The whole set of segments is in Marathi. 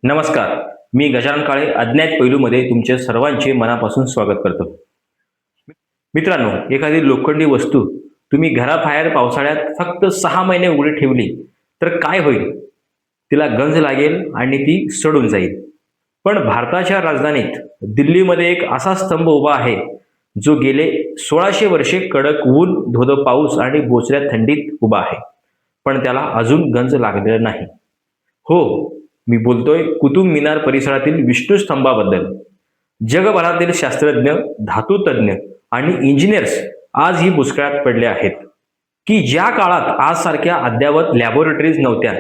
नमस्कार. मी गजानन काळे अज्ञात पैलूमध्ये तुमचे सर्वांचे मनापासून स्वागत करतो. मित्रांनो, एखादी लोखंडी वस्तू तुम्ही घराबाहेर पावसाळ्यात फक्त 6 महिने उघडी ठेवली तर काय होईल? तिला गंज लागेल आणि ती सडून जाईल. पण भारताच्या राजधानीत दिल्लीमध्ये एक असा स्तंभ उभा आहे जो गेले 1600 वर्षे कडक ऊन, धोधो पाऊस आणि बोचऱ्या थंडीत उभा आहे. पण त्याला अजून गंज लागलेला नाही. हो, मी बोलतोय कुतुब मिनार परिसरातील विष्णू स्तंभाबद्दल. जगभरातील शास्त्रज्ञ, धातुतज्ञ आणि इंजिनियर्स आजही बुचकळ्यात पडले आहेत की ज्या काळात आज सारख्या अद्ययावत लॅबोरेटरीज नव्हत्या,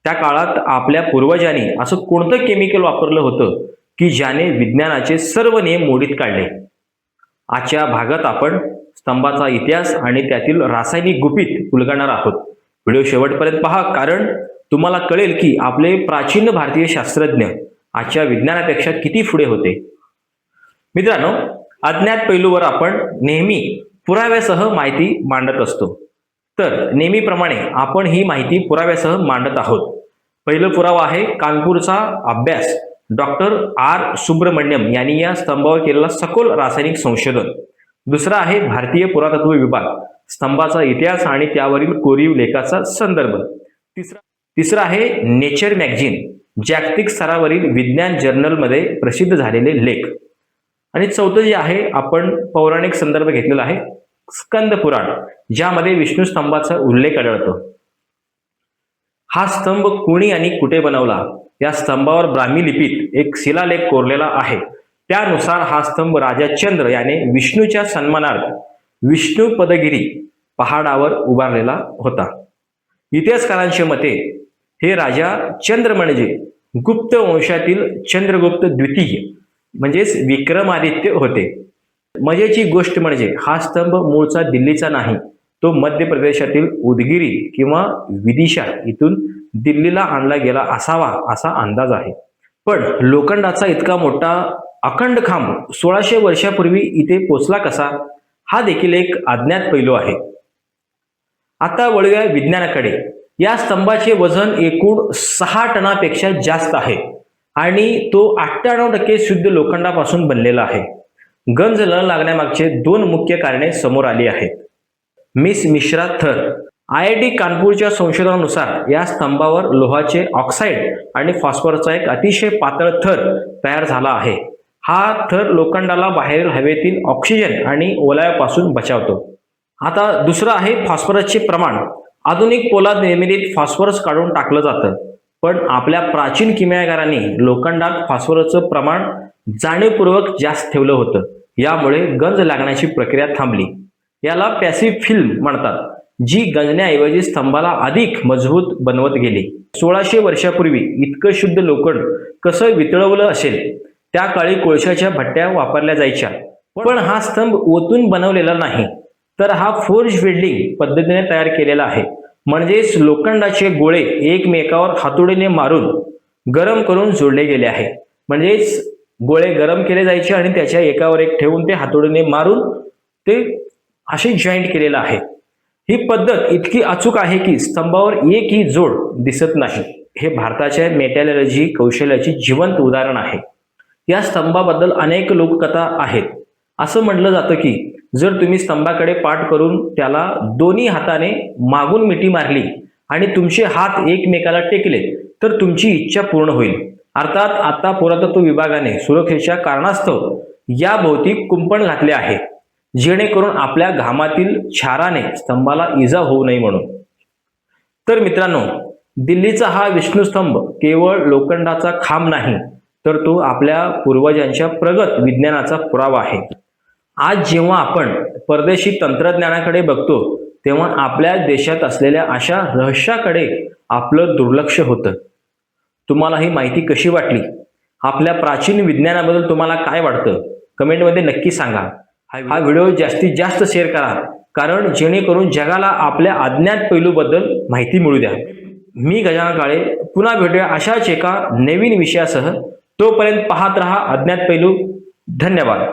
त्या काळात आपल्या पूर्वजांनी असं कोणतं केमिकल वापरलं होतं की ज्याने विज्ञानाचे सर्व नियम मोडीत काढले. आजच्या भागात आपण स्तंभाचा इतिहास आणि त्यातील रासायनिक गुपित उलगडणार आहोत. व्हिडिओ शेवटपर्यंत पहा, कारण तुम्हाला कळेल की आपले प्राचीन भारतीय शास्त्रज्ञ आजच्या विज्ञानापेक्षा किती पुढे होते. मित्रांनो, अज्ञात पैलूवर आपण नेहमी पुराव्यासह माहिती मांडत असतो. तर नेहमीप्रमाणे आपण ही माहिती पुराव्यासह मांडत आहोत. पहिला पुरावा आहे कानपूरचा अभ्यास. डॉक्टर आर सुब्रमण्यम यांनी या स्तंभावर केलेला सखोल रासायनिक संशोधन. दुसरा आहे भारतीय पुरातत्व विभाग, स्तंभाचा इतिहास आणि त्यावरील कोरीव लेखाचा संदर्भ. तिसरा आहे नेचर मॅगझिन, जागतिक स्तरावरील विज्ञान जर्नलमध्ये प्रसिद्ध झालेले लेख. आणि चौथं जे आहे आपण पौराणिक संदर्भ घेतलेला आहे, स्कंद पुराण, ज्यामध्ये विष्णू स्तंभाचा उल्लेख आढळतो. हा स्तंभ कोणी आणि कुठे बनवला? या स्तंभावर ब्राह्मी लिपीत एक शिलालेख कोरलेला आहे. त्यानुसार हा स्तंभ राजा चंद्र याने विष्णूच्या सन्मानार्थ विष्णू पदगिरी पहाडावर उभारलेला होता. इतिहासकारांच्या मते हे राजा चंद्र म्हणजे गुप्त वंशातील चंद्रगुप्त द्वितीय म्हणजेच विक्रमादित्य होते. मजेची गोष्ट म्हणजे हा स्तंभ मूळचा दिल्लीचा नाही, तो मध्य प्रदेशातील उदगिरी किंवा विदिशा इथून दिल्लीला आणला गेला असावा असा अंदाज आहे. पण लोखंडाचा इतका मोठा अखंड खांब 1600 वर्षापूर्वी इथे पोचला कसा, हा देखील एक अज्ञात पैलू आहे. आता वळूया विज्ञानाकडे. या स्तंभाचे वजन एकूण 6 टनापेक्षा जास्त आहे आणि तो 98% शुद्ध लोखंडापासून बनलेला आहे. गंज न लागण्यामागचे 2 मुख्य कारणे समोर आली आहेत. मिश्रा थर. IIT कानपूरच्या संशोधनानुसार या स्तंभावर लोहाचे ऑक्साईड आणि फॉस्फरसचा एक अतिशय पातळ थर तयार झाला आहे. हा थर लोखंडाला बाहेरील हवेतील ऑक्सिजन आणि ओलाव्यापासून बचावतो. आता दुसरं आहे फॉस्फरसचे प्रमाण. आधुनिक पोलाद निर्मितीत फॉस्फरस काढून टाकलं जातं, पण आपल्या प्राचीन किमयागारांनी लोखंडात फॉस्फरसचं प्रमाण जाणीवपूर्वक जास्त ठेवलं होतं. यामुळे गंज लागण्याची प्रक्रिया थांबली. याला पॅसिव्ह फिल्म म्हणतात, जी गंजण्याऐवजी स्तंभाला अधिक मजबूत बनवत गेली. 1600 वर्षापूर्वी इतकं शुद्ध लोखंड कसं वितळवलं असेल? त्या काळी कोळशाच्या भट्ट्या वापरल्या जायच्या, पण हा स्तंभ ओतून बनवलेला नाही, तर हा फोर्ज वेल्डिंग पद्धतीने तयार केलेला आहे. म्हणजेच लोखंडाचे गोळे एकमेकावर हातोडीने मारून गरम करून जोडले गेले आहे. म्हणजेच गोळे गरम केले जायचे आणि त्याच्या एकावर एक ठेवून ते हातोडीने मारून ते असे जॉईंट केलेलं आहे. ही पद्धत इतकी अचूक आहे की स्तंभावर एकही जोड दिसत नाही. हे भारताच्या मेटॅलर्जी कौशल्याचे जिवंत उदाहरण आहे. या स्तंभाबद्दल अनेक लोककथा आहेत. असं म्हटलं जातं की जर तुम्ही स्तंभाकडे पाठ करून त्याला दोन्ही हाताने मागून मिठी मारली आणि तुमचे हात एकमेकाला टेकले तर तुमची इच्छा पूर्ण होईल. अर्थात आता पुरातत्व विभागाने सुरक्षेच्या कारणास्तव या भोवती कुंपण घातले आहे, जेणेकरून आपल्या घामातील क्षाराने स्तंभाला इजा होऊ नये म्हणून. तर मित्रांनो, दिल्लीचा हा विष्णू स्तंभ केवळ लोखंडाचा खांब नाही, तर तो आपल्या पूर्वजांच्या प्रगत विज्ञानाचा पुरावा आहे. आज जेव्हा आपण परदेशी तंत्रज्ञानाकडे बघतो, तेव्हा आपल्या देशात असलेल्या अशा रहस्याकडे आपलं दुर्लक्ष होतं. तुम्हाला ही माहिती कशी वाटली? आपल्या प्राचीन विज्ञानाबद्दल तुम्हाला काय वाटतं? कमेंटमध्ये नक्की सांगा. हा व्हिडिओ जास्तीत जास्त शेअर करा, कारण जेणेकरून जगाला आपल्या अज्ञात पैलूबद्दल माहिती मिळू द्या. मी गजानन काळे, पुन्हा भेटूया अशाच एका नवीन विषयासह. तोपर्यंत पाहत रहा अज्ञात पैलू. धन्यवाद.